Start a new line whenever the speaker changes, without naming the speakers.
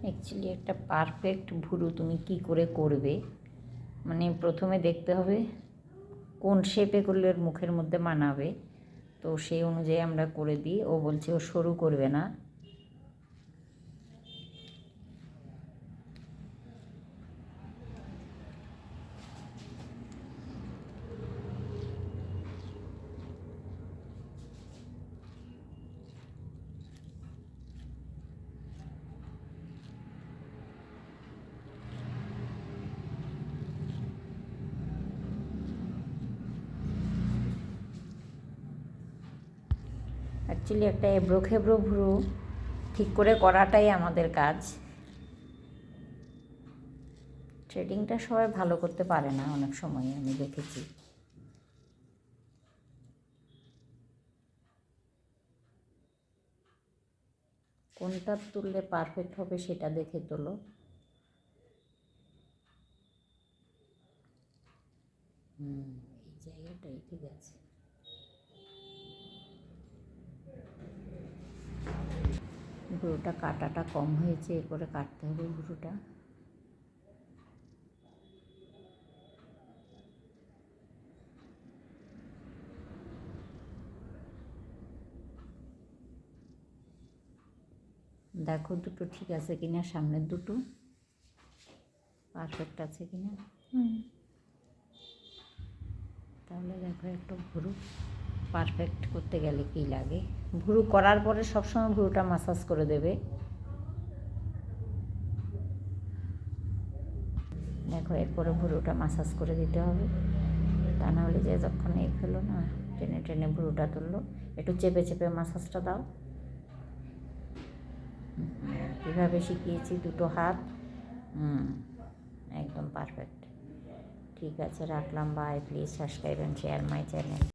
Actually একটা perfect ভুরু তুমি কি করে করবে, মানে প্রথমে দেখতে হবে কোন শেপে করলে ওর মুখের মধ্যে মানাবে। তো সেই অনুযায়ী আমরা করে দিই। ও বলছে ও সরু করবে না। অ্যাকচুয়ালি একটা এবড়ো খেবড়ো ভুরু ঠিক করে করাটাই আমাদের কাজ। থ্রেডিংটা সবাই ভালো করতে পারে না, অনেক সময় আমি দেখেছি। কোনটা তুললে পারফেক্ট হবে সেটা দেখে তোলো। এই জায়গাটাই ঠিক আছে। ভুরুটা কাটাটা কম হয়েছে, এ করে কাটতে হবে ভুরুটা। দেখো দুটো ঠিক আছে কিনা, সামনের দুটো পারফেক্ট আছে কিনা। তাহলে দেখো একটা ভুরু পারফেক্ট করতে গেলে কী লাগে। ভুরু করার পরে সবসময় ভুরুটা মাসাজ করে দেবে। দেখো এরপরে ভুরুটা মাসাজ করে দিতে হবে, তা নাহলে যে যখন এই ফেলো না, টেনে টেনে ভুরুটা তুললো। একটু চেপে চেপে মাসাজটা দাও। কীভাবে শিখিয়েছি, দুটো হাত। একদম পারফেক্ট। ঠিক আছে, রাখলাম। Bye. Please subscribe and share my channel.